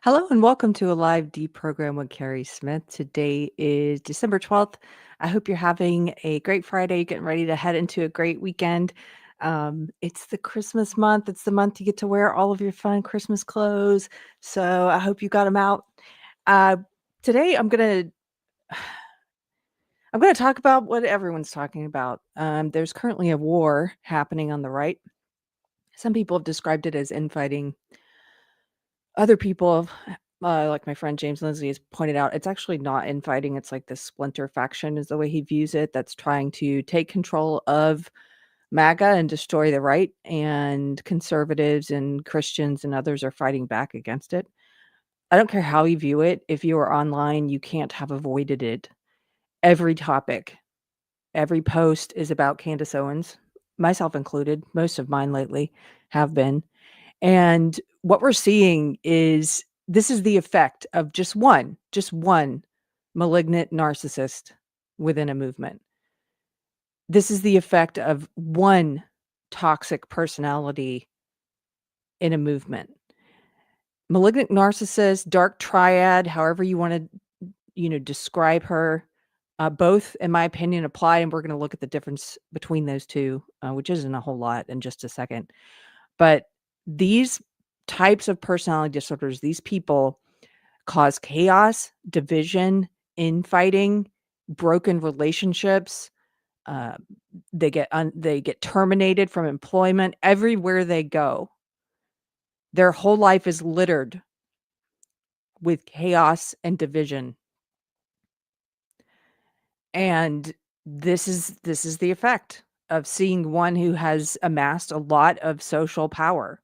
Hello and welcome to a live Deprogram with Carrie Smith. Today is December 12th. I hope you're having a great Friday, getting ready to head into a great weekend. It's the Christmas month. It's the month you get to wear all of your fun Christmas clothes. So I hope you got them out. Uh, Today I'm gonna talk about what everyone's talking about. There's currently a war happening on the right. Some people have described it as infighting. Other people, like my friend James Lindsay has pointed out, it's actually not infighting. It's like this splinter faction is the way he views it, that's trying to take control of MAGA and destroy the right, and conservatives and Christians and others are fighting back against it. I don't care how you view it. If you are online, you can't have avoided it. Every topic, every post is about Candace Owens, myself included. Most of mine lately have been. And what we're seeing is this is the effect of just one malignant narcissist within a movement. This is the effect of one toxic personality in a movement. Malignant narcissist, dark triad, however you want to, describe her, both, in my opinion, apply, and we're going to look at the difference between those two, which isn't a whole lot, in just a second. But these types of personality disorders, these people cause chaos, division, infighting, broken relationships. Uh, they get terminated from employment everywhere they go. Their whole life is littered with chaos and division. And this is the effect of seeing one who has amassed a lot of social power,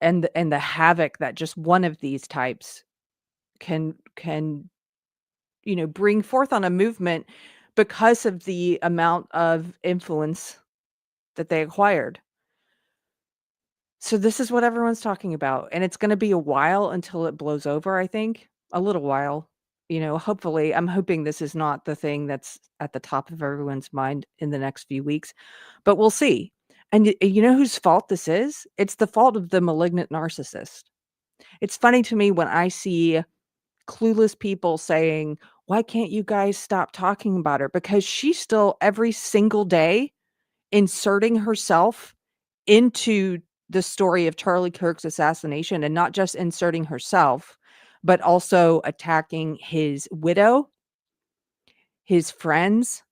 and the havoc that just one of these types can bring forth on a movement because of the amount of influence that they acquired. So this is what everyone's talking about, and it's gonna be a while until it blows over, I think. A little while. Hopefully, I'm hoping this is not the thing that's at the top of everyone's mind in the next few weeks, but we'll see. And you know whose fault this is? It's the fault of the malignant narcissist. It's funny to me when I see clueless people saying, "Why can't you guys stop talking about her?" Because she's still every single day inserting herself into the story of Charlie Kirk's assassination, and not just inserting herself, but also attacking his widow, his friends,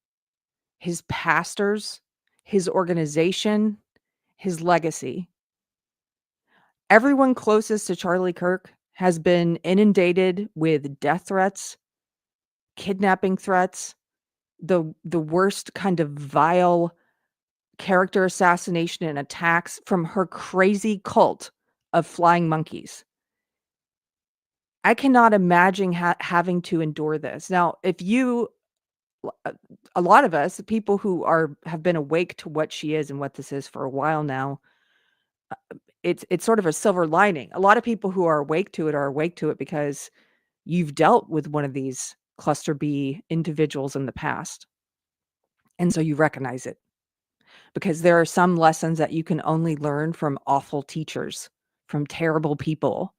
his pastors, his organization, his legacy. Everyone closest to Charlie Kirk has been inundated with death threats, kidnapping threats, the worst kind of vile character assassination and attacks from her crazy cult of flying monkeys. I cannot imagine having to endure this. Now, if you a lot of us, the people who have been awake to what she is and what this is for a while now, it's sort of a silver lining. A lot of people who are awake to it because you've dealt with one of these cluster B individuals in the past. And so you recognize it, because there are some lessons that you can only learn from awful teachers, from terrible people.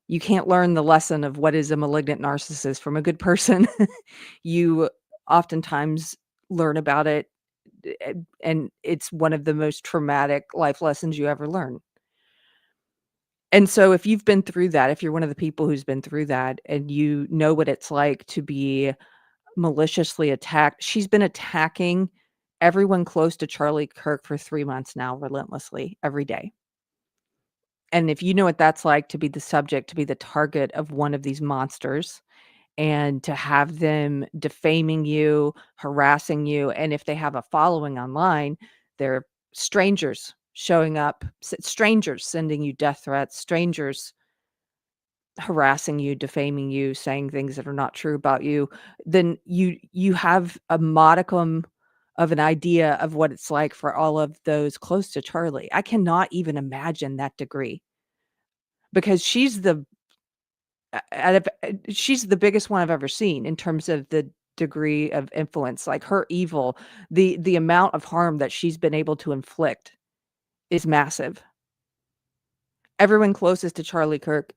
You can't learn the lesson of what is a malignant narcissist from a good person. You oftentimes learn about it, and it's one of the most traumatic life lessons you ever learn. And so if you've been through that, if you're one of the people who's been through that and you know what it's like to be maliciously attacked, she's been attacking everyone close to Charlie Kirk for 3 months now, relentlessly, every day. And if you know what that's like to be the subject, to be the target of one of these monsters, and to have them defaming you, harassing you, and if they have a following online, they're strangers showing up, strangers sending you death threats, strangers harassing you, defaming you, saying things that are not true about you, then you have a modicum of an idea of what it's like for all of those close to Charlie. I cannot even imagine that degree, because she's the biggest one I've ever seen in terms of the degree of influence. Like, her evil, the amount of harm that she's been able to inflict is massive. Everyone closest to Charlie Kirk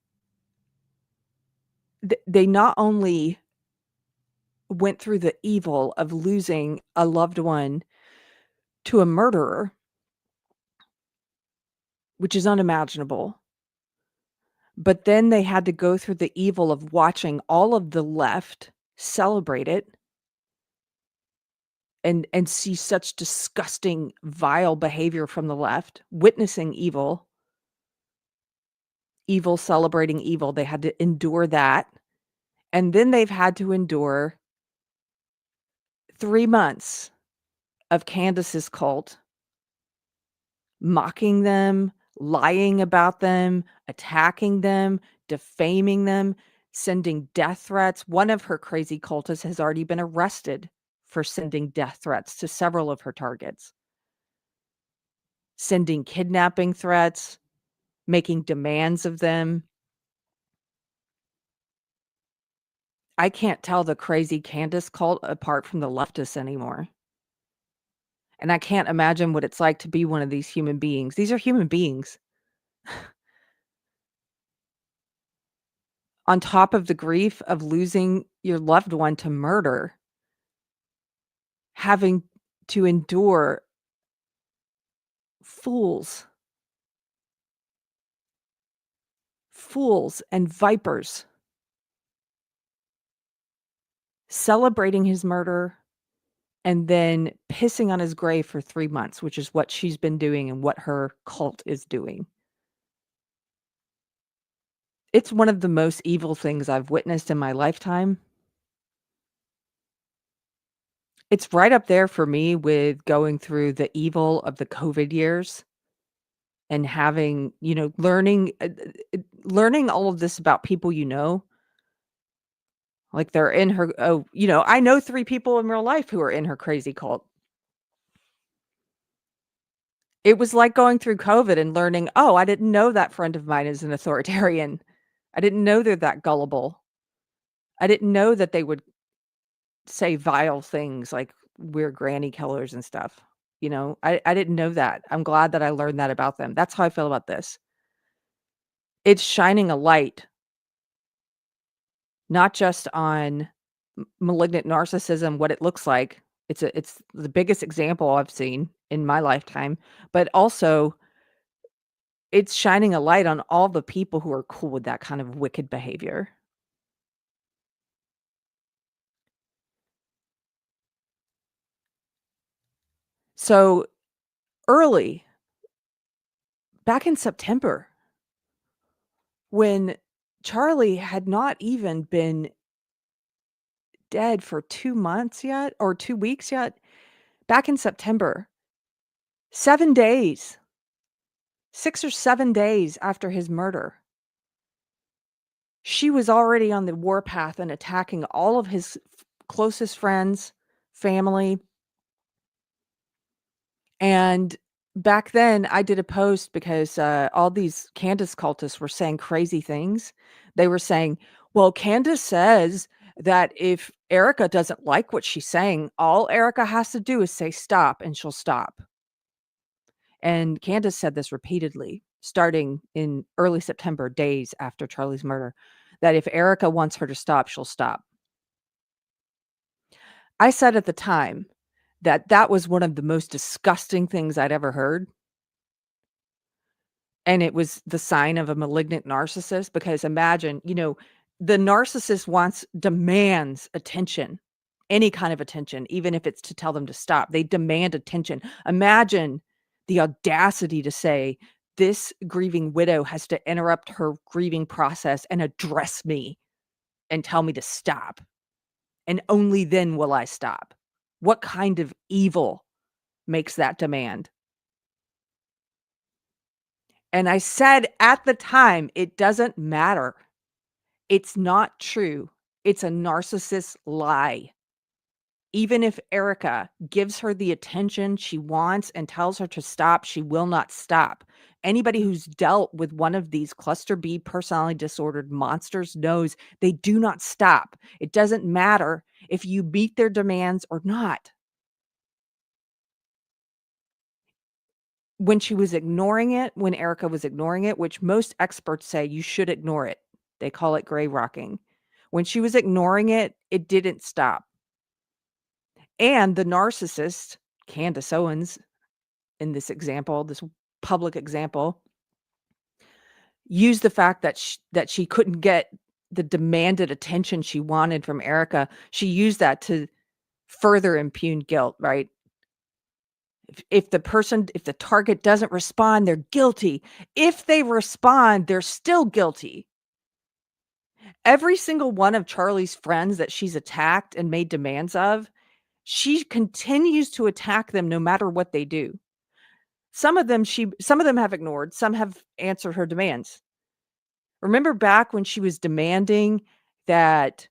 they not only went through the evil of losing a loved one to a murderer, which is unimaginable, but then they had to go through the evil of watching all of the left celebrate it and see such disgusting, vile behavior from the left, witnessing evil celebrating evil. They had to endure that, and then they've had to endure 3 months of Candace's cult mocking them, lying about them, attacking them, defaming them, sending death threats. One of her crazy cultists has already been arrested for sending death threats to several of her targets, sending kidnapping threats, making demands of them. I can't tell the crazy Candace cult apart from the leftists anymore. And I can't imagine what it's like to be one of these human beings. These are human beings. On top of the grief of losing your loved one to murder, having to endure fools and vipers celebrating his murder and then pissing on his grave for 3 months, which is what she's been doing and what her cult is doing. It's one of the most evil things I've witnessed in my lifetime. It's right up there for me with going through the evil of the COVID years and having, learning all of this about people like they're in her I know 3 people in real life who are in her crazy cult. It was like going through COVID and learning, "Oh, I didn't know that friend of mine is an authoritarian. I didn't know they're that gullible. I didn't know that they would say vile things like we're granny killers and stuff." I didn't know that. I'm glad that I learned that about them. That's how I feel about this. It's shining a light, not just on malignant narcissism, what it looks like. It's the biggest example I've seen in my lifetime, but also it's shining a light on all the people who are cool with that kind of wicked behavior. So early, back in September, when Charlie had not even been dead for 2 months yet or 2 weeks yet, back in September, 7 days, 6 or 7 days after his murder, she was already on the warpath and attacking all of his closest friends, family. And back then, I did a post because all these Candace cultists were saying crazy things. They were saying, well, Candace says that if Erica doesn't like what she's saying, all Erica has to do is say stop and she'll stop. And Candace said this repeatedly, starting in early September, days after Charlie's murder, that if Erica wants her to stop, she'll stop. I said at the time that that was one of the most disgusting things I'd ever heard. And it was the sign of a malignant narcissist because imagine, the narcissist demands attention, any kind of attention, even if it's to tell them to stop. They demand attention. Imagine the audacity to say, this grieving widow has to interrupt her grieving process and address me and tell me to stop. And only then will I stop. What kind of evil makes that demand? And I said at the time, it doesn't matter. It's not true. It's a narcissist lie. Even if Erica gives her the attention she wants and tells her to stop, she will not stop. Anybody who's dealt with one of these cluster B personality disordered monsters knows they do not stop. It doesn't matter if you meet their demands or not. When Erica was ignoring it, which most experts say you should ignore it. They call it gray rocking. When she was ignoring it, it didn't stop. And the narcissist, Candace Owens, in this example, this public example, used the fact that she couldn't get the demanded attention she wanted from Erica. She used that to further impugn guilt, right? If the target doesn't respond, they're guilty. If they respond, they're still guilty. Every single one of Charlie's friends that she's attacked and made demands of, she continues to attack them no matter what they do. Some of them have ignored, some have answered her demands. Remember back when she was demanding that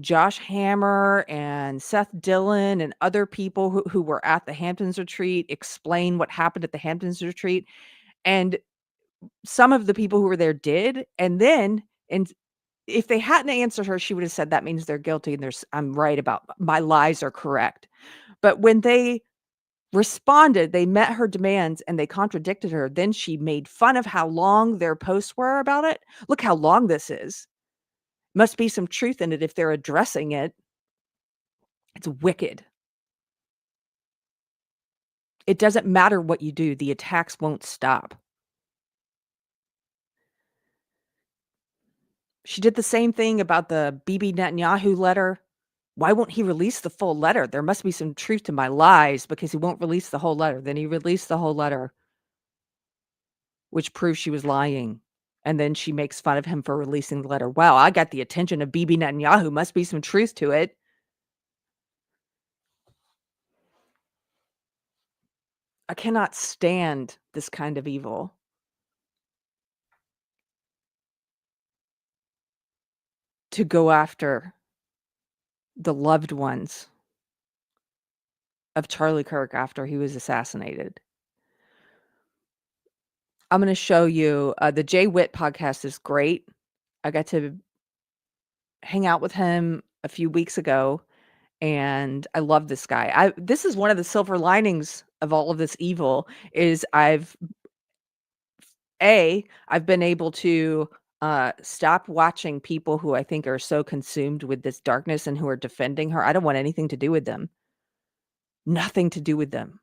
Josh Hammer and Seth Dillon and other people who were at the Hamptons retreat explain what happened at the Hamptons retreat? And some of the people who were there did. And if they hadn't answered her, she would have said, that means they're guilty. And I'm right about my lies are correct. But when they responded, they met her demands and they contradicted her. Then she made fun of how long their posts were about it. Look how long this is. Must be some truth in it if they're addressing it. It's wicked. It doesn't matter what you do. The attacks won't stop. She did the same thing about the Bibi Netanyahu letter. Why won't he release the full letter? There must be some truth to my lies because he won't release the whole letter. Then he released the whole letter, which proves she was lying. And then she makes fun of him for releasing the letter. Wow, I got the attention of Bibi Netanyahu. Must be some truth to it. I cannot stand this kind of evil. To go after the loved ones of Charlie Kirk after he was assassinated. I'm going to show you the Jay Witt podcast is great. I got to hang out with him a few weeks ago, and I love this guy. This is one of the silver linings of all of this evil is I've been able to stop watching people who I think are so consumed with this darkness and who are defending her. I don't want anything to do with them. Nothing to do with them.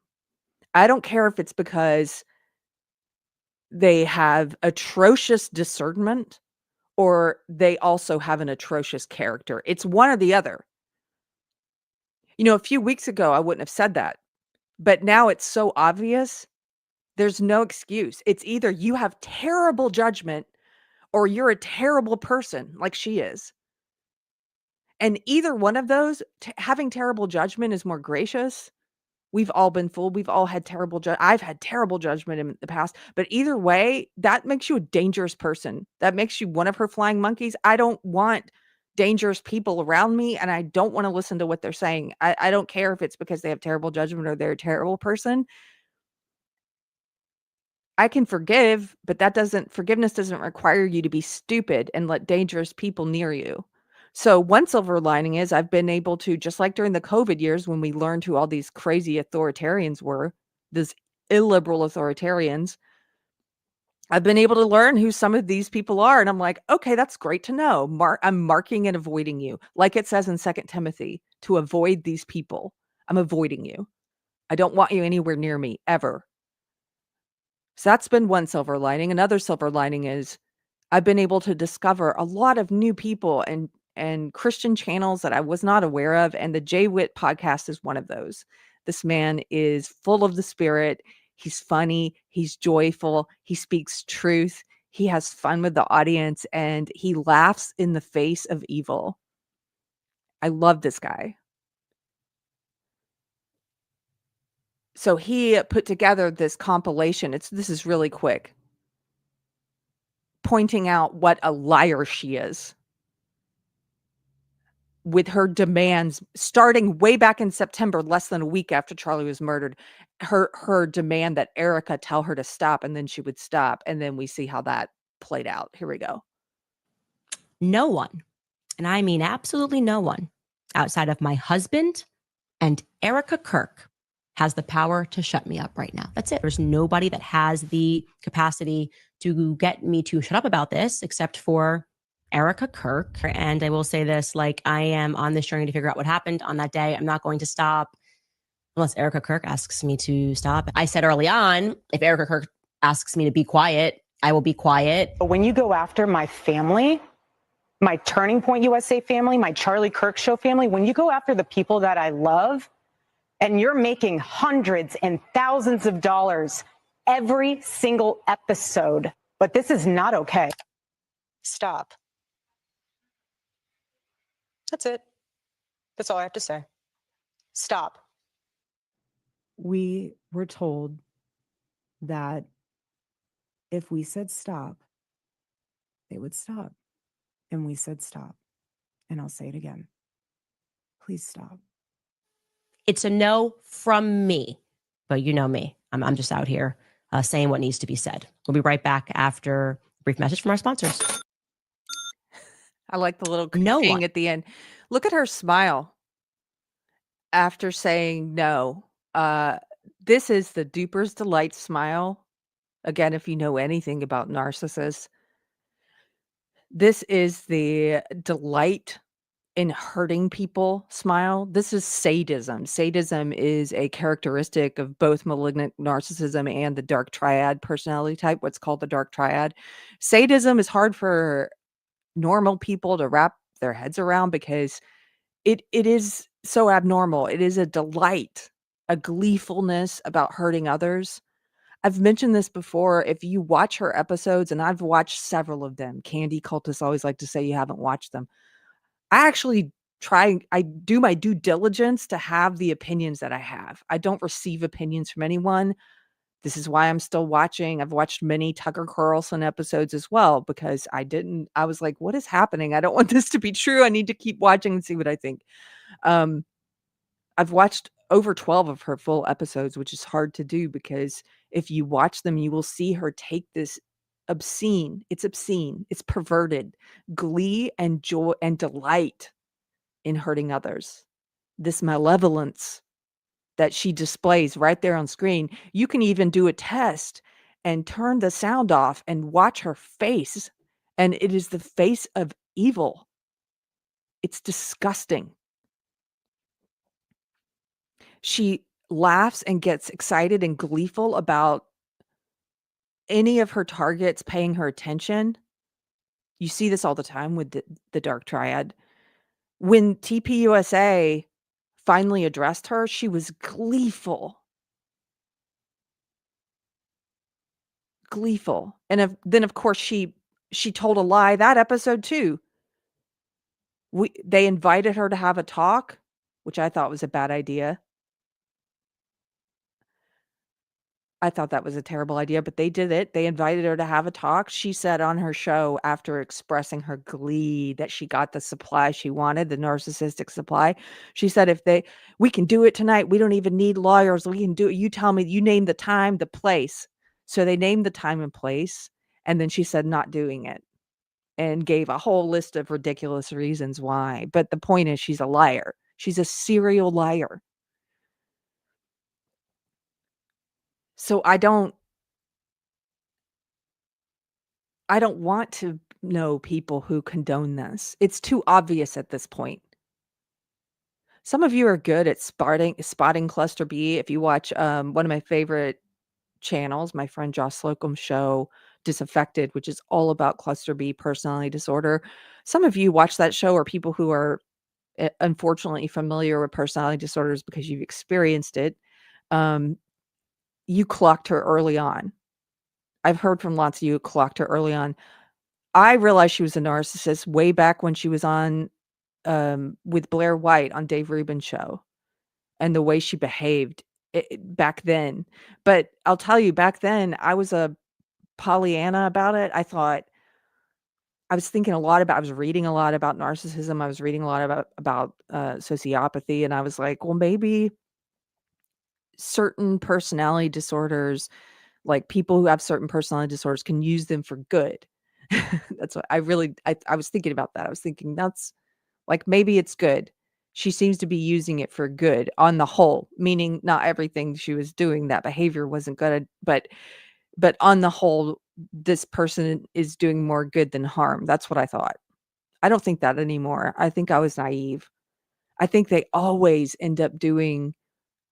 I don't care if it's because they have atrocious discernment or they also have an atrocious character. It's one or the other. You know, a few weeks ago, I wouldn't have said that, but now it's so obvious. There's no excuse. It's either you have terrible judgment or you're a terrible person like she is. And either one of those, having terrible judgment is more gracious. We've all been fooled. We've all had terrible I've had terrible judgment in the past, but either way, that makes you a dangerous person. That makes you one of her flying monkeys. I don't want dangerous people around me, and I don't want to listen to what they're saying. I don't care if it's because they have terrible judgment or they're a terrible person. I can forgive, but forgiveness doesn't require you to be stupid and let dangerous people near you. So one silver lining is I've been able to, just like during the COVID years when we learned who all these crazy authoritarians were, these illiberal authoritarians, I've been able to learn who some of these people are. And I'm like, okay, that's great to know. I'm marking and avoiding you. Like it says in 2 Timothy, to avoid these people. I'm avoiding you. I don't want you anywhere near me, ever. So that's been one silver lining. Another silver lining is I've been able to discover a lot of new people and Christian channels that I was not aware of. And the Jay Witt podcast is one of those. This man is full of the Spirit. He's funny. He's joyful. He speaks truth. He has fun with the audience and he laughs in the face of evil. I love this guy. So he put together this compilation. This is really quick, pointing out what a liar she is with her demands starting way back in September, less than a week after Charlie was murdered. Her demand that Erica tell her to stop, and then she would stop. And then we see how that played out. Here we go. No one, and I mean absolutely no one, outside of my husband and Erica Kirk has the power to shut me up right now. That's it. There's nobody that has the capacity to get me to shut up about this except for Erica Kirk. And I will say this, like, I am on this journey to figure out what happened on that day. I'm not going to stop unless Erica Kirk asks me to stop. I said early on, if Erica Kirk asks me to be quiet, I will be quiet. But when you go after my family, my Turning Point USA family, my Charlie Kirk Show family, when you go after the people that I love, and you're making hundreds and thousands of dollars every single episode, but this is not okay. Stop. That's it. That's all I have to say. Stop. We were told that if we said stop, they would stop. And we said stop. And I'll say it again. Please stop. It's a no from me, but you know me. I'm just out here saying what needs to be said. We'll be right back after a brief message from our sponsors. I like the little No thing one. at the end. Look at her smile after saying no. This is the duper's delight smile. Again, if you know anything about narcissists, this is the delight in hurting people smile. This is sadism. Sadism is a characteristic of both malignant narcissism and the dark triad personality type, what's called the dark triad. Sadism is hard for normal people to wrap their heads around because it is so abnormal. It is a delight, a gleefulness about hurting others. I've mentioned this before. If you watch her episodes, and I've watched several of them, Candy cultists always like to say you haven't watched them. I actually I do my due diligence to have the opinions that I have. I don't receive opinions from anyone. This is why I'm still watching. I've watched many Tucker Carlson episodes as well because I was like, what is happening? I don't want this to be true. I need to keep watching and see what I think. I've watched over 12 of her full episodes, which is hard to do because if you watch them, you will see her take this obscene, it's perverted glee and joy and delight in hurting others. This malevolence that she displays right there on screen. You can even do a test and turn the sound off and watch her face, and it is the face of evil. It's disgusting. She laughs and gets excited and gleeful about any of her targets paying her attention. You see this all the time with the dark triad. When TPUSA finally addressed her, she was gleeful. Gleeful. And then of course she told a lie that episode too. They invited her to have a talk, which I thought was a bad idea. I thought that was a terrible idea, but they did it. They invited her to have a talk. She said on her show, after expressing her glee that she got the supply she wanted, the narcissistic supply, she said, we can do it tonight. We don't even need lawyers. We can do it. You tell me, you name the time, the place. So they named the time and place. And then she said, not doing it, and gave a whole list of ridiculous reasons why. But the point is, she's a liar. She's a serial liar. So I don't want to know people who condone this. It's too obvious at this point. Some of you are good at spotting cluster B. If you watch one of my favorite channels, my friend Josh Slocum's show, Disaffected, which is all about cluster B personality disorder. Some of you watch that show are people who are unfortunately familiar with personality disorders because you've experienced it. You clocked her early on. I've heard from lots of you who clocked her early on. I realized she was a narcissist way back when she was on with Blair White on Dave Rubin's show, and the way she behaved back then. But I'll tell you, back then I was a Pollyanna about it. I was reading a lot about narcissism. I was reading a lot about sociopathy, and I was like, well, maybe certain personality disorders, like people who have certain personality disorders, can use them for good. That's what I was thinking about that. I was thinking that's like, maybe it's good. She seems to be using it for good on the whole, meaning not everything she was doing, that behavior wasn't good, but on the whole, this person is doing more good than harm. That's what I thought. I don't think that anymore. I think I was naive. I think they always end up doing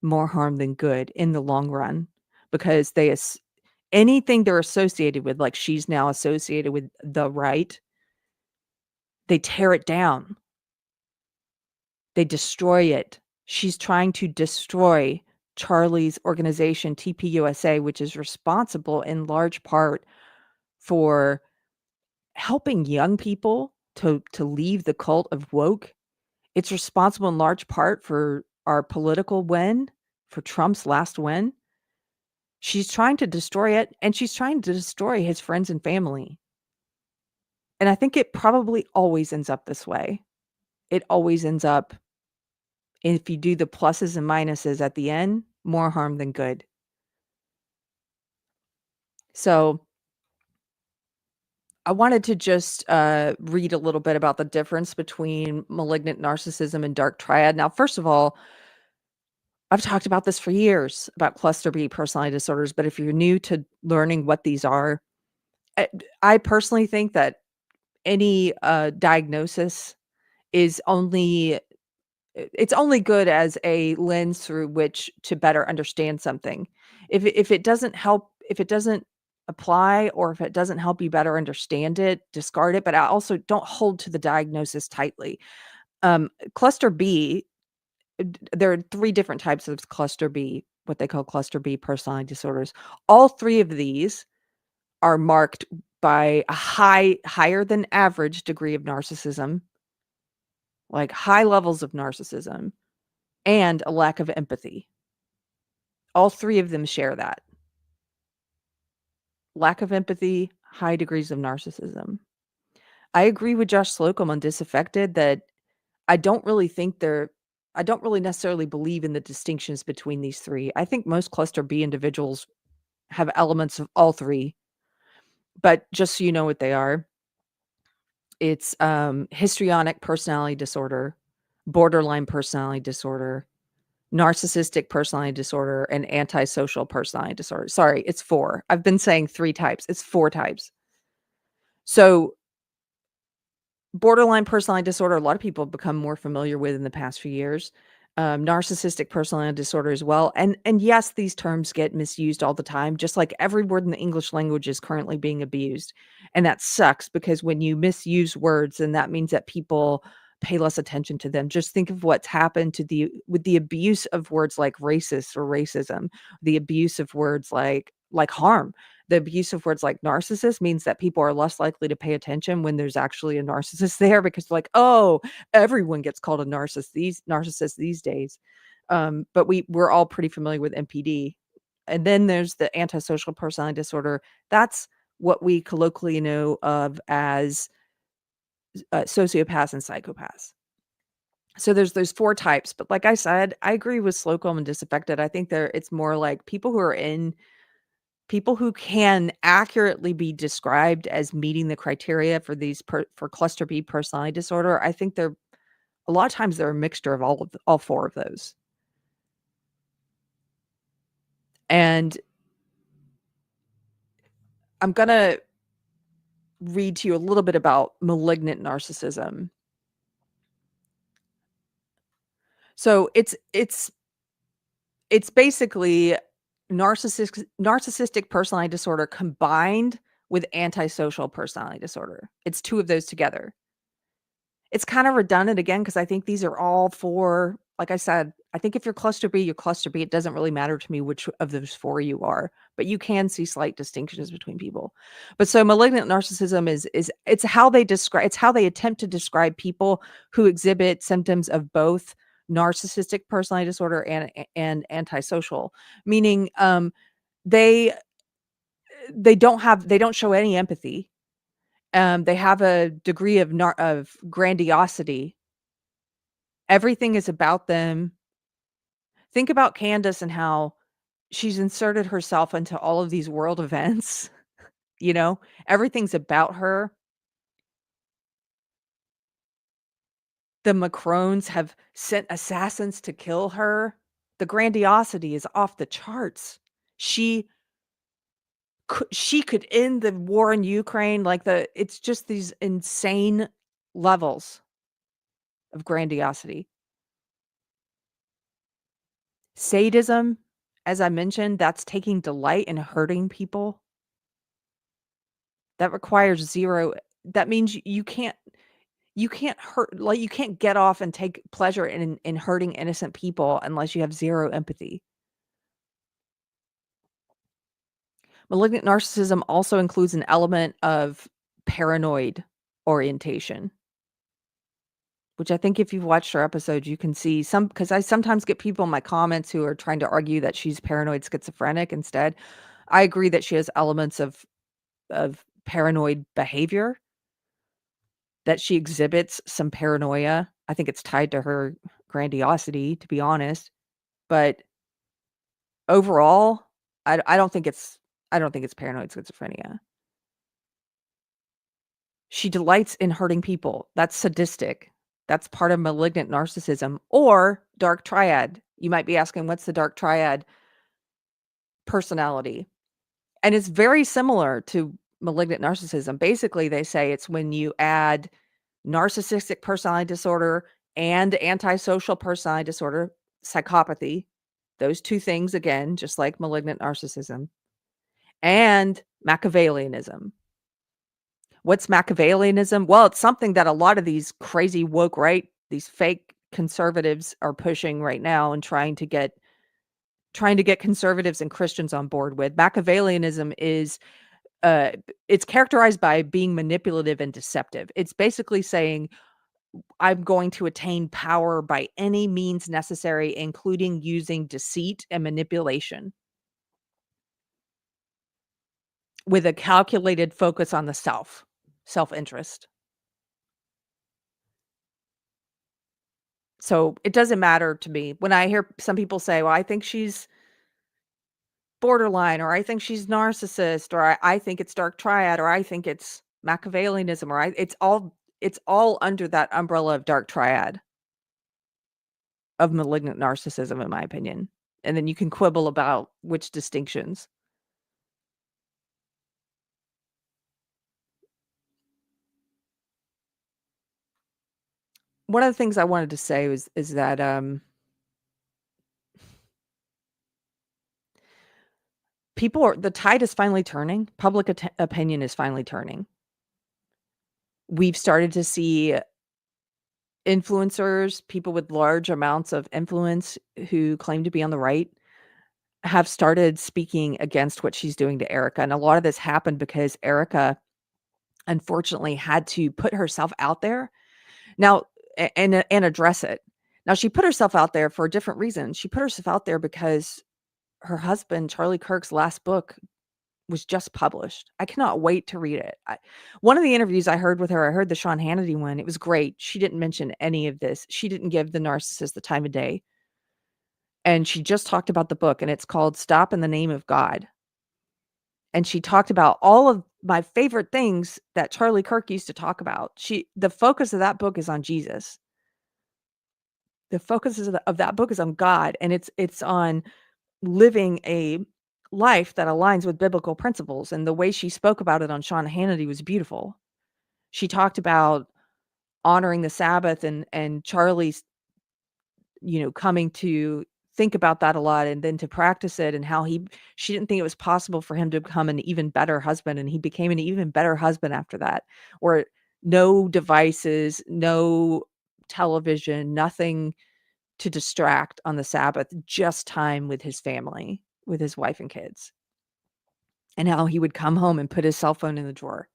more harm than good in the long run because anything they're associated with, like she's now associated with the right, they tear it down. They destroy it. She's trying to destroy Charlie's organization, TPUSA, which is responsible in large part for helping young people to leave the cult of woke. It's responsible in large part for our political win, for Trump's last win. She's trying to destroy it, and she's trying to destroy his friends and family. And I think it probably always ends up this way. It always ends up, if you do the pluses and minuses at the end, more harm than good. So I wanted to just read a little bit about the difference between malignant narcissism and dark triad. Now, first of all, I've talked about this for years about cluster B personality disorders, but if you're new to learning what these are, I personally think that any diagnosis is it's only good as a lens through which to better understand something. If it doesn't help, if it doesn't apply, or if it doesn't help you better understand it, discard it. But I also don't hold to the diagnosis tightly. Cluster B, there are 3 different types of cluster B, what they call cluster B personality disorders. All 3 of these are marked by a higher than average degree of narcissism, like high levels of narcissism, and a lack of empathy. All 3 of them share that. Lack of empathy, high degrees of narcissism. I agree with Josh Slocum on Disaffected that I don't really necessarily believe in the distinctions between these 3. I think most cluster B individuals have elements of all 3. But just so you know what they are, it's histrionic personality disorder, borderline personality disorder, narcissistic personality disorder, and antisocial personality disorder. Sorry, it's 4. I've been saying 3 types. It's 4 types. So borderline personality disorder, a lot of people have become more familiar with in the past few years. Narcissistic personality disorder as well. And yes, these terms get misused all the time, just like every word in the English language is currently being abused. And that sucks because when you misuse words, then that means that people pay less attention to them. Just think of what's happened with the abuse of words like racist or racism, the abuse of words like harm. The abuse of words like narcissist means that people are less likely to pay attention when there's actually a narcissist there, because like, oh, everyone gets called a narcissist these days. But we're all pretty familiar with NPD. And then there's the antisocial personality disorder. That's what we colloquially know of as sociopaths and psychopaths. So there's those 4 types. But like I said, I agree with Slocum and Disaffected. I think it's more like people who can accurately be described as meeting the criteria for these for cluster B personality disorder. I think a lot of times they're a mixture of all 4 of those. And I'm going to read to you a little bit about malignant narcissism. So it's basically narcissistic personality disorder combined with antisocial personality disorder. It's 2 of those together. It's kind of redundant again, because I think these are all 4. Like I said, I think if you're cluster B, you're cluster B. It doesn't really matter to me which of those 4 you are, but you can see slight distinctions between people. But so malignant narcissism it's how they attempt to describe people who exhibit symptoms of both narcissistic personality disorder and antisocial, meaning they don't show any empathy. They have a degree of grandiosity. Everything is about them. Think about Candace and how she's inserted herself into all of these world events. Everything's about her. The Macrons have sent assassins to kill her. The grandiosity is off the charts. She could end the war in Ukraine. It's just these insane levels of grandiosity. Sadism, as I mentioned, that's taking delight in hurting people. That requires zero. That means you can't hurt, like, you can't get off and take pleasure in hurting innocent people unless you have zero empathy. Malignant narcissism also includes an element of paranoid orientation, which I think if you've watched her episodes, you can see some, because I sometimes get people in my comments who are trying to argue that she's paranoid schizophrenic instead. I agree that she has elements of paranoid behavior, that she exhibits some paranoia. I think it's tied to her grandiosity, to be honest. But overall, I don't think it's paranoid schizophrenia. She delights in hurting people. That's sadistic. That's part of malignant narcissism or dark triad. You might be asking, what's the dark triad personality? And it's very similar to malignant narcissism. Basically, they say it's when you add narcissistic personality disorder and antisocial personality disorder, psychopathy, those two things again, just like malignant narcissism, and Machiavellianism. What's Machiavellianism? Well, it's something that a lot of these crazy woke right, these fake conservatives are pushing right now and trying to get conservatives and Christians on board with. Machiavellianism is it's characterized by being manipulative and deceptive. It's basically saying, I'm going to attain power by any means necessary, including using deceit and manipulation, with a calculated focus on the self-interest. So it doesn't matter to me when I hear some people say, well, I think she's borderline, or I think she's narcissist, or I think it's dark triad, or I think it's Machiavellianism, or it's all under that umbrella of dark triad of malignant narcissism, in my opinion. And then you can quibble about which distinctions. One of the things I wanted to say is that the tide is finally turning. Public opinion is finally turning. We've started to see influencers, people with large amounts of influence who claim to be on the right, have started speaking against what she's doing to Erica. And a lot of this happened because Erica, unfortunately, had to put herself out there now and address it. Now, she put herself out there for a different reason. She put herself out there because her husband, Charlie Kirk's last book, was just published. I cannot wait to read it. One of the interviews I heard with her, I heard the Sean Hannity one. It was great. She didn't mention any of this. She didn't give the narcissist the time of day. And she just talked about the book, and it's called Stop in the Name of God. And she talked about all of my favorite things that Charlie Kirk used to talk about. The focus of that book is on Jesus. The focus of that book is on God, and it's on living a life that aligns with biblical principles. And the way she spoke about it on Sean Hannity was beautiful. She talked about honoring the Sabbath and Charlie's, coming to think about that a lot and then to practice it, and how she didn't think it was possible for him to become an even better husband. And he became an even better husband after that, where no devices, no television, nothing to distract on the Sabbath, just time with his family, with his wife and kids. And how he would come home and put his cell phone in the drawer.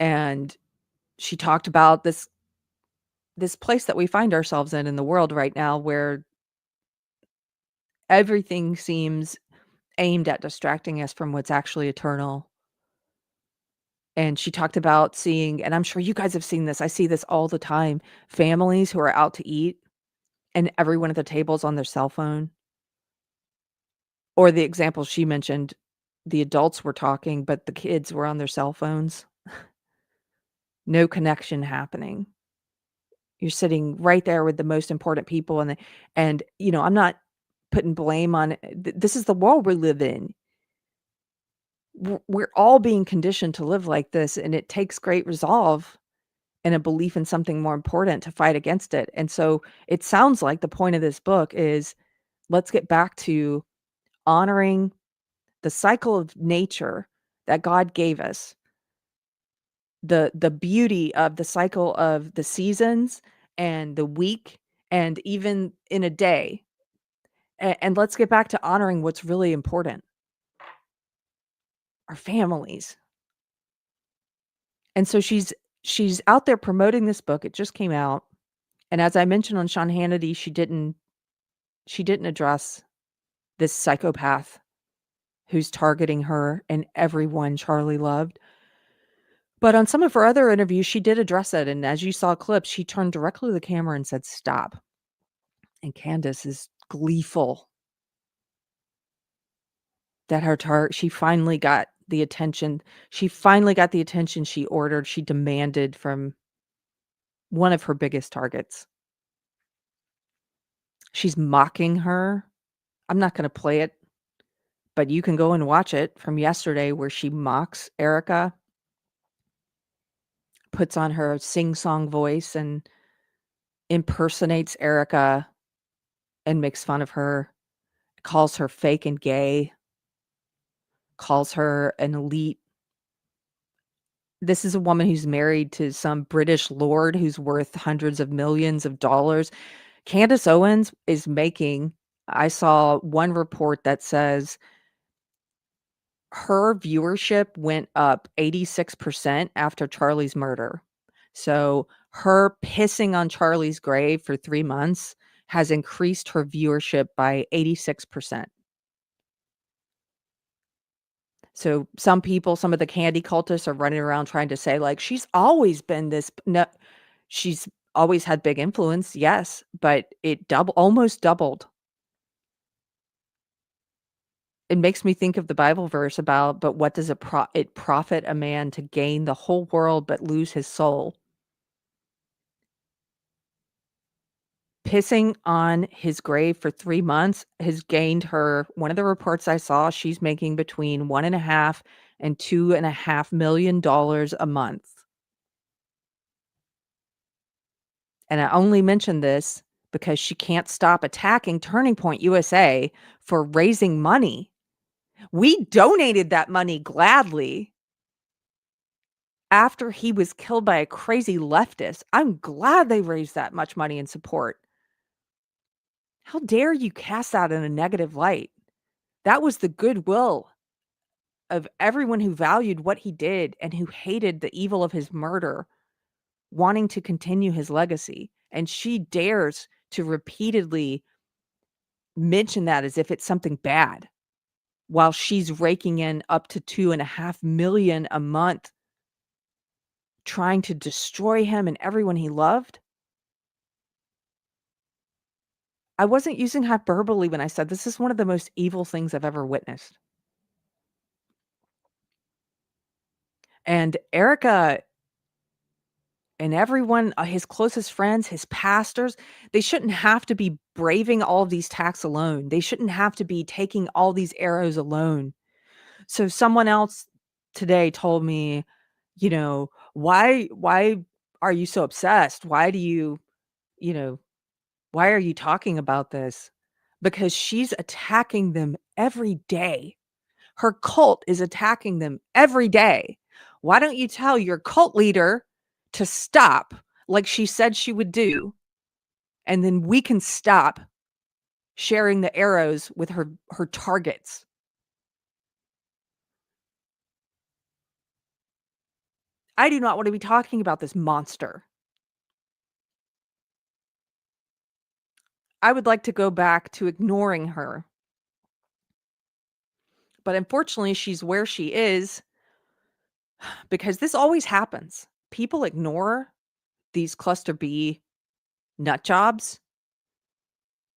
And she talked about this place that we find ourselves in the world right now, where everything seems aimed at distracting us from what's actually eternal. And she talked about seeing, and I'm sure you guys have seen this, I see this all the time, families who are out to eat and everyone at the table's on their cell phone. Or the example she mentioned, the adults were talking, but the kids were on their cell phones. No connection happening. You're sitting right there with the most important people, and I'm not putting blame on it. This is the world we live in. we're all being conditioned to live like this, and it takes great resolve and a belief in something more important to fight against it. And so it sounds like the point of this book is, let's get back to honoring the cycle of nature that God gave us, the beauty of the cycle of the seasons and the week and even in a day. And let's get back to honoring what's really important, our families. And so she's out there promoting this book. It just came out. And as I mentioned on Sean Hannity, she didn't address this psychopath who's targeting her and everyone Charlie loved. But on some of her other interviews, she did address it. And as you saw clips, she turned directly to the camera and said, "Stop." And Candace is gleeful that she finally got the attention. She finally got the attention she ordered, she demanded from one of her biggest targets. She's mocking her. I'm not going to play it, but you can go and watch it from yesterday where she mocks Erica, puts on her sing-song voice and impersonates Erica and makes fun of her, calls her fake and gay, calls her an elite. This is a woman who's married to some British lord who's worth hundreds of millions of dollars. Candace Owens is making, I saw one report that says her viewership went up 86% after Charlie's murder. So her pissing on Charlie's grave for 3 months has increased her viewership by 86%. So some of the candy cultists are running around trying to say, like, she's always been this. No, she's always had big influence, yes, but it almost doubled. It makes me think of the Bible verse about, but what does it profit a man to gain the whole world but lose his soul? Pissing on his grave for 3 months has gained her, one of the reports I saw, she's making between $1.5 and $2.5 million a month. And I only mention this because she can't stop attacking Turning Point USA for raising money. We donated that money gladly after he was killed by a crazy leftist. I'm glad they raised that much money in support. How dare you cast that in a negative light? That was the goodwill of everyone who valued what he did and who hated the evil of his murder, wanting to continue his legacy. And she dares to repeatedly mention that as if it's something bad, while she's raking in up to $2.5 million a month, trying to destroy him and everyone he loved. I wasn't using hyperbole when I said this is one of the most evil things I've ever witnessed. And Erica and everyone, his closest friends, his pastors, they shouldn't have to be braving all of these attacks alone. They shouldn't have to be taking all these arrows alone. So someone else today told me, why are you so obsessed? Why do why are you talking about this? Because she's attacking them every day. Her cult is attacking them every day. Why don't you tell your cult leader to stop like she said she would do? And then we can stop sharing the arrows with her targets. I do not want to be talking about this monster. I would like to go back to ignoring her. But unfortunately, she's where she is because this always happens. People ignore these cluster B nut jobs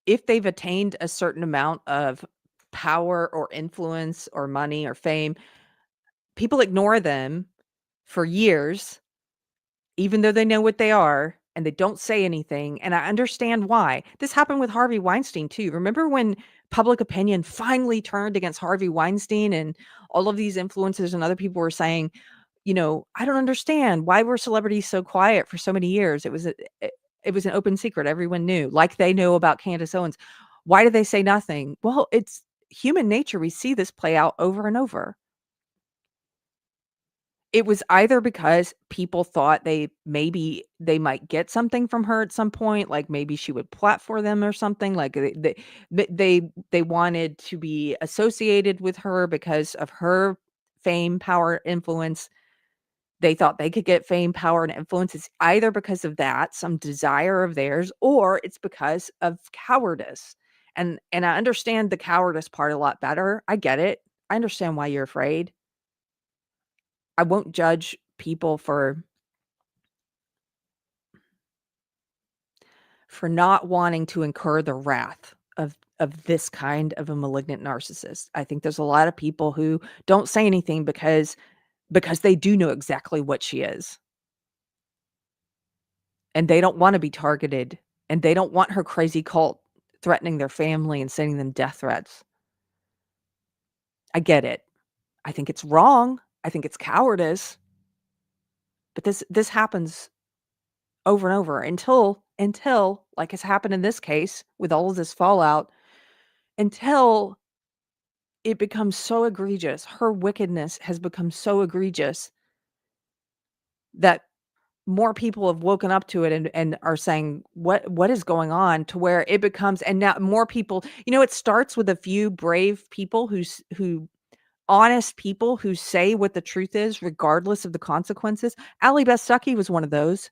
if they've attained a certain amount of power or influence or money or fame. People ignore them for years, even though they know what they are, and they don't say anything. And I understand why. This happened with Harvey Weinstein too. Remember when public opinion finally turned against Harvey Weinstein, and all of these influencers and other people were saying, I don't understand, why were celebrities so quiet for so many years? It was an open secret. Everyone knew, like they know about Candace Owens. Why did they say nothing? Well, it's human nature. We see this play out over and over. It was either because people thought maybe they might get something from her at some point, like maybe she would plot for them or something, like they wanted to be associated with her because of her fame, power, influence. They thought they could get fame, power, and influence. It's either because of that, some desire of theirs, or it's because of cowardice. And I understand the cowardice part a lot better. I get it. I understand why you're afraid. I won't judge people for not wanting to incur the wrath of this kind of a malignant narcissist. I think there's a lot of people who don't say anything because they do know exactly what she is. And they don't want to be targeted, and they don't want her crazy cult threatening their family and sending them death threats. I get it. I think it's wrong. I think it's cowardice. But this happens over and over until like has happened in this case with all of this fallout, until it becomes so egregious. Her wickedness has become so egregious that more people have woken up to it and are saying, what is going on, to where it becomes, and now more people, it starts with a few brave people who honest people who say what the truth is, regardless of the consequences. Allie Beth Stuckey was one of those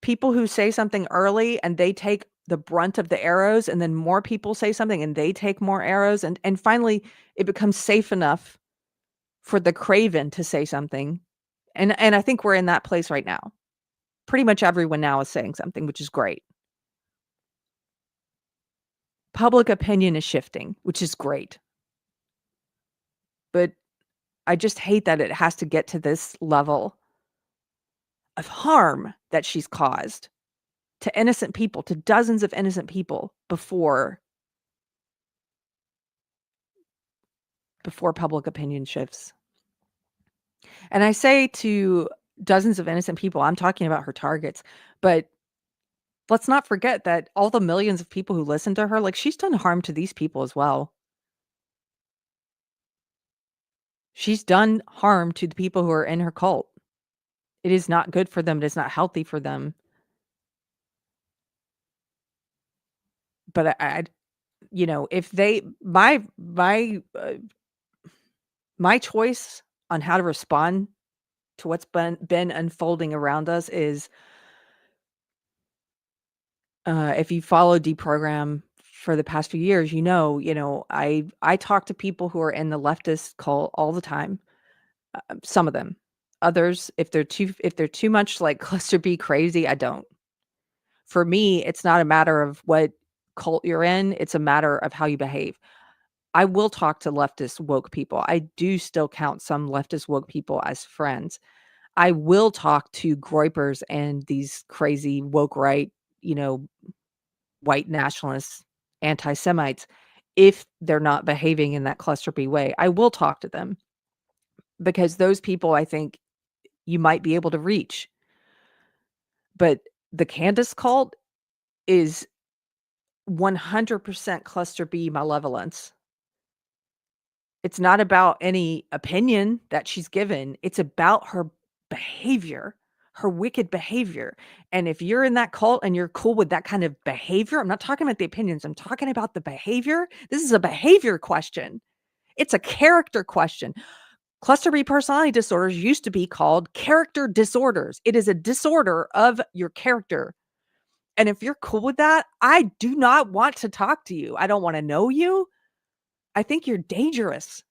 people who say something early and they take the brunt of the arrows, and then more people say something and they take more arrows. And finally it becomes safe enough for the craven to say something. And I think we're in that place right now. Pretty much everyone now is saying something, which is great. Public opinion is shifting, which is great. But I just hate that it has to get to this level of harm that she's caused to innocent people, to dozens of innocent people before public opinion shifts. And I say to dozens of innocent people, I'm talking about her targets, but let's not forget that all the millions of people who listen to her, like, she's done harm to these people as well. She's done harm to the people who are in her cult. It is not good for them. It is not healthy for them. But I if they, my choice on how to respond to what's been unfolding around us is, if you follow Deprogrammed for the past few years, I talk to people who are in the leftist cult all the time. Some of them, others, if they're too much like cluster B crazy, I don't. For me, it's not a matter of what cult you're in; it's a matter of how you behave. I will talk to leftist woke people. I do still count some leftist woke people as friends. I will talk to groypers and these crazy woke right, white nationalists, anti-Semites, if they're not behaving in that cluster B way. I will talk to them, because those people, I think, you might be able to reach. But the Candace cult is 100% cluster B malevolence. It's not about any opinion that she's given. It's about her behavior, her wicked behavior. And if you're in that cult and you're cool with that kind of behavior, I'm not talking about the opinions, I'm talking about the behavior. This is a behavior question. It's a character question. Cluster B personality disorders used to be called character disorders. It is a disorder of your character. And if you're cool with that, I do not want to talk to you. I don't want to know you. I think you're dangerous.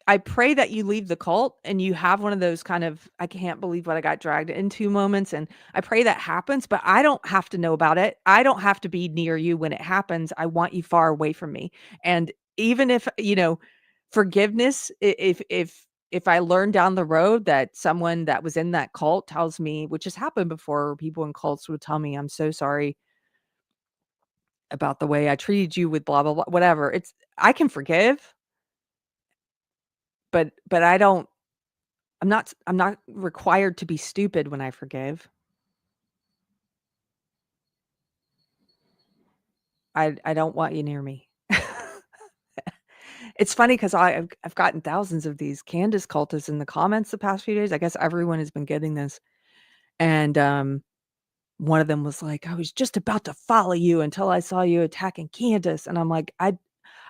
I pray that you leave the cult and you have one of those kind of, I can't believe what I got dragged into moments. And I pray that happens, but I don't have to know about it. I don't have to be near you when it happens. I want you far away from me. And even if, forgiveness, if if I learn down the road that someone that was in that cult tells me, which has happened before, people in cults would tell me, I'm so sorry about the way I treated you with blah, blah, blah, whatever. I can forgive, but I'm not required to be stupid when I forgive. I don't want you near me. It's funny because I've gotten thousands of these Candace cultists in the comments the past few days. I guess everyone has been getting this. And one of them was like, I was just about to follow you until I saw you attacking Candace. And I'm like, I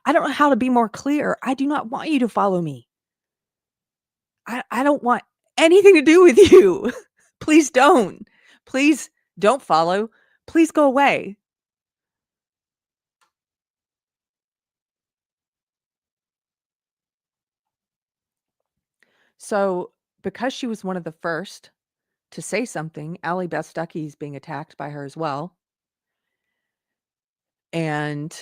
don't know how to be more clear. I do not want you to follow me. I don't want anything to do with you. Please don't. Please don't follow. Please go away. So because she was one of the first to say something, Allie Beth Stuckey is being attacked by her as well. And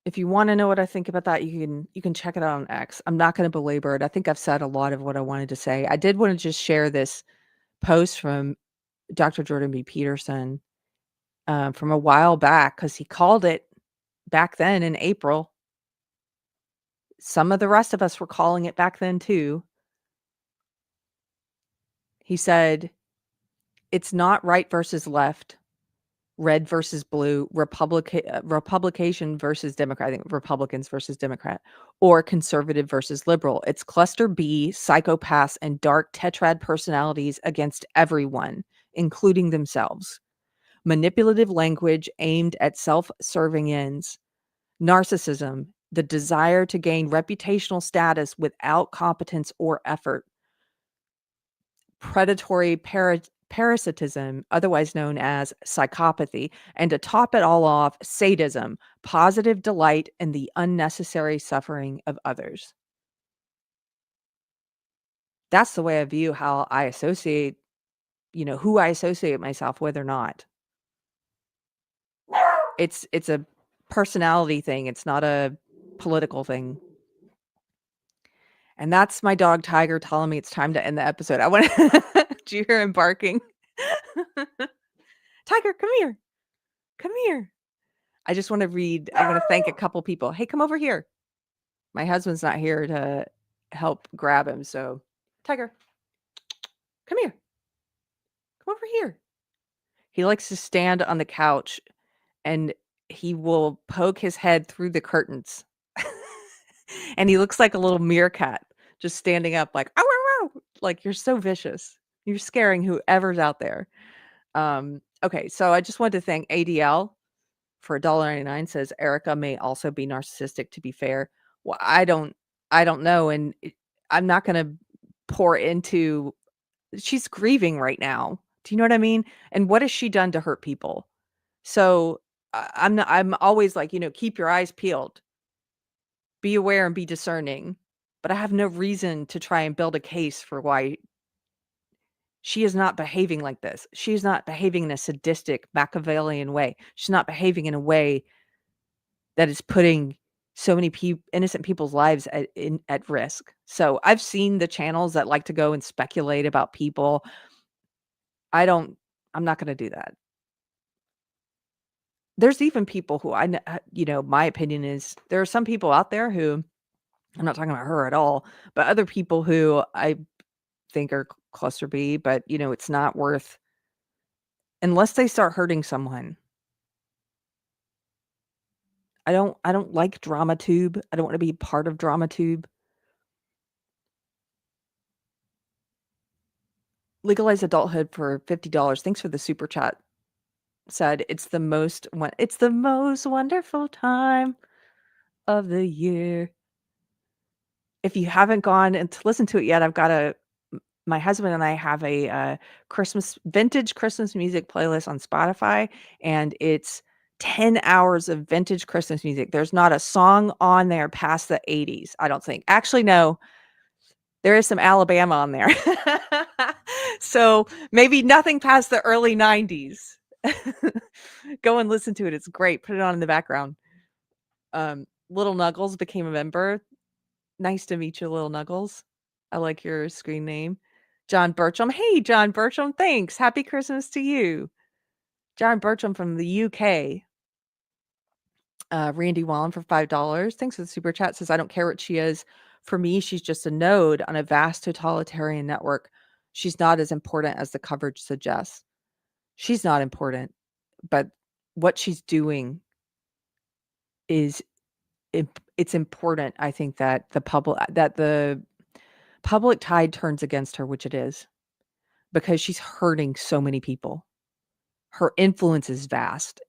if you want to know what I think about that, you can check it out on X. I'm not going to belabor it. I think I've said a lot of what I wanted to say. I did want to just share this post from Dr. Jordan B. Peterson from a while back, because he called it back then in April. Some of the rest of us were calling it back then too. He said, it's not right versus left, red versus blue, Republican versus Democrat, I think Republicans versus Democrat, or conservative versus liberal. It's cluster B, psychopaths, and dark tetrad personalities against everyone, including themselves. Manipulative language aimed at self-serving ends. Narcissism, the desire to gain reputational status without competence or effort. Predatory parasitism, otherwise known as psychopathy, and to top it all off, sadism, positive delight in the unnecessary suffering of others. That's the way I view how I associate, who I associate myself with or not. It's a personality thing. It's not a political thing. And that's my dog Tiger telling me it's time to end the episode. I want to, do you hear him barking? Tiger, come here. Come here. I just want to thank a couple people. Hey, come over here. My husband's not here to help grab him. So, Tiger, come here. Come over here. He likes to stand on the couch and he will poke his head through the curtains. And he looks like a little meerkat just standing up like, ow, ow, ow. Like, you're so vicious. You're scaring whoever's out there. Okay, so I just wanted to thank ADL for $1.99. Says Erica may also be narcissistic, to be fair. Well, I don't know. And I'm not going to pour into, she's grieving right now. Do you know what I mean? And what has she done to hurt people? So I'm always like, keep your eyes peeled, be aware and be discerning, but I have no reason to try and build a case for why she is not behaving like this. She is not behaving in a sadistic, Machiavellian way. She's not behaving in a way that is putting so many innocent people's lives at risk. So I've seen the channels that like to go and speculate about people. I'm not going to do that. There's even people who my opinion is there are some people out there who, I'm not talking about her at all, but other people who I think are cluster B, but it's not worth, unless they start hurting someone. I don't like drama tube. I don't want to be part of drama tube. Legalize adulthood for $50. Thanks for the super chat. Said it's the most wonderful time of the year. If you haven't gone and to listen to it yet, my husband and I have a vintage Christmas music playlist on Spotify, and it's 10 hours of vintage Christmas music. There's not a song on there past the 80s, I don't think. Actually, no, there is some Alabama on there. So maybe nothing past the early 90s. Go and listen to it. It's great. Put it on in the background. Little Nuggles became a member. Nice to meet you, Little Nuggles. I like your screen name. John Bertram. Hey, John Bertram. Thanks. Happy Christmas to you. John Bertram from the UK. Randy Wallen for $5. Thanks for the super chat. Says, I don't care what she is. For me, she's just a node on a vast totalitarian network. She's not as important as the coverage suggests. She's not important, but what she's doing is it's important. I think that the public tide turns against her, which it is, because she's hurting so many people. Her influence is vast.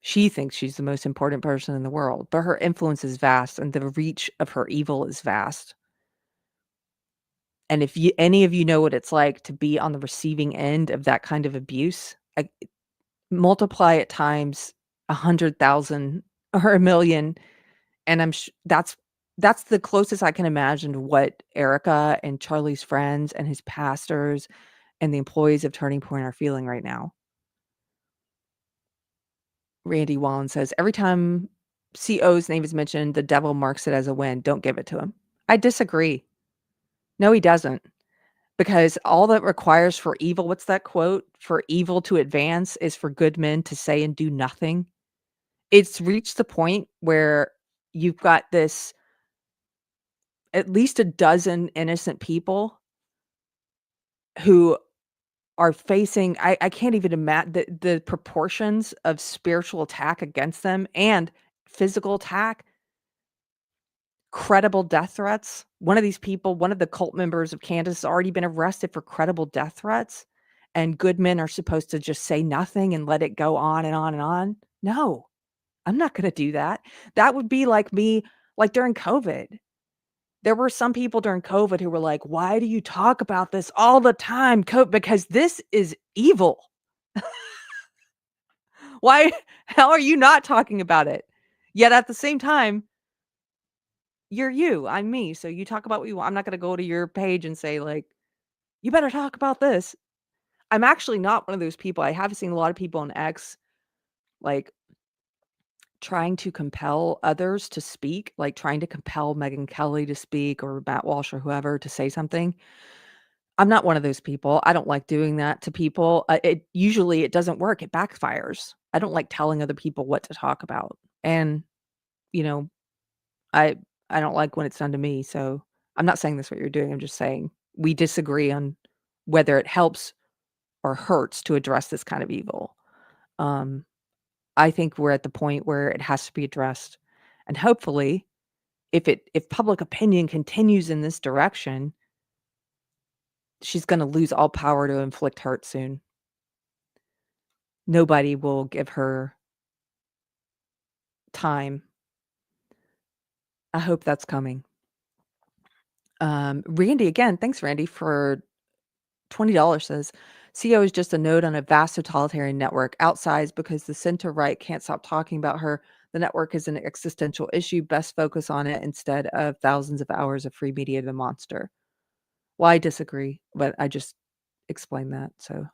She thinks she's the most important person in the world, but her influence is vast and the reach of her evil is vast. And if any of you know what it's like to be on the receiving end of that kind of abuse, multiply it times 100,000 or 1,000,000, and that's the closest I can imagine to what Erica and Charlie's friends and his pastors and the employees of Turning Point are feeling right now. Randy Wallen says, every time CO's name is mentioned, the devil marks it as a win. Don't give it to him. I disagree. No, he doesn't. Because all that requires for evil, what's that quote? For evil to advance is for good men to say and do nothing. It's reached the point where you've got this, at least a dozen innocent people who are facing, I can't even imagine the proportions of spiritual attack against them and physical attack, credible death threats. One of these people, one of the cult members of Candace, has already been arrested for credible death threats, and good men are supposed to just say nothing and let it go on and on and on. No, I'm not going to do that. That would be like me, like during COVID. There were some people during COVID who were like, why do you talk about this all the time? Because this is evil. Why? How are you not talking about it? Yet at the same time, you're you, I'm me. So you talk about what you want. I'm not going to go to your page and say, like, you better talk about this. I'm actually not one of those people. I have seen a lot of people on X, like, trying to compel others to speak, like trying to compel Megyn Kelly to speak or Matt Walsh or whoever to say something. I'm not one of those people. I don't like doing that to people. Usually it doesn't work. It backfires. I don't like telling other people what to talk about. And, you know, I don't like when it's done to me. So I'm not saying that's what you're doing. I'm just saying we disagree on whether it helps or hurts to address this kind of evil. I think we're at the point where it has to be addressed. And hopefully, if public opinion continues in this direction, she's going to lose all power to inflict hurt soon. Nobody will give her time. I hope that's coming. Randy, again, thanks, Randy, for $20 says, CO is just a node on a vast totalitarian network, outsized because the center-right can't stop talking about her. The network is an existential issue. Best focus on it instead of thousands of hours of free media to the monster. Well, I disagree, but I just explained that. So,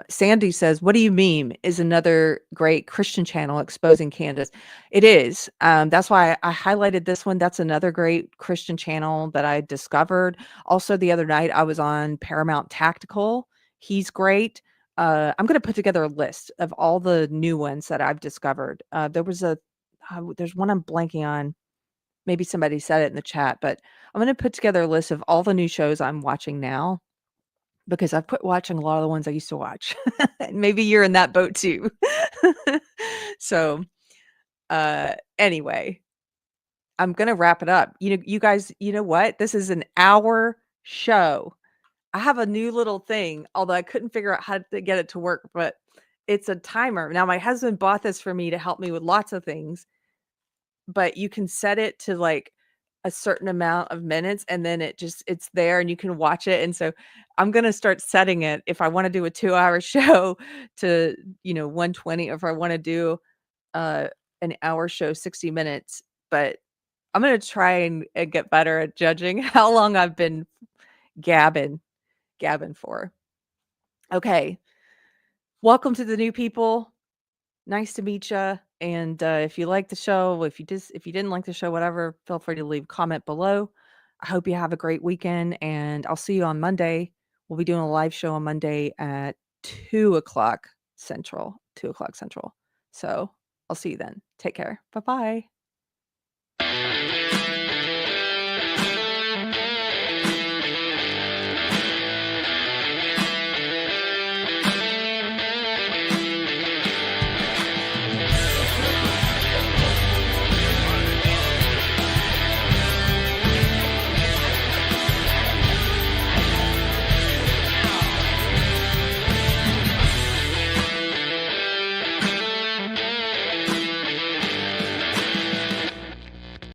Sandy says, what do you mean is another great Christian channel exposing Candace? It is. That's why I highlighted this one. That's another great Christian channel that I discovered. Also, the other night I was on Paramount Tactical. He's great. I'm going to put together a list of all the new ones that I've discovered. There's one I'm blanking on. Maybe somebody said it in the chat, but I'm going to put together a list of all the new shows I'm watching now, because I've quit watching a lot of the ones I used to watch. Maybe you're in that boat too. So, anyway, I'm going to wrap it up. You guys, you know what? This is an hour show. I have a new little thing, although I couldn't figure out how to get it to work, but it's a timer. Now, my husband bought this for me to help me with lots of things, but you can set it to like a certain amount of minutes and then it's there and you can watch it. And so I'm going to start setting it if I want to do a 2-hour show to, 120, or if I want to do an hour show, 60 minutes. But I'm going to try and get better at judging how long I've been gabbing for. Okay. Welcome to the new people. Nice to meet you. And if you like the show, if you didn't like the show, whatever, feel free to leave a comment below. I hope you have a great weekend, and I'll see you on Monday. We'll be doing a live show on Monday at 2:00 Central. 2:00 Central. So I'll see you then. Take care. Bye-bye.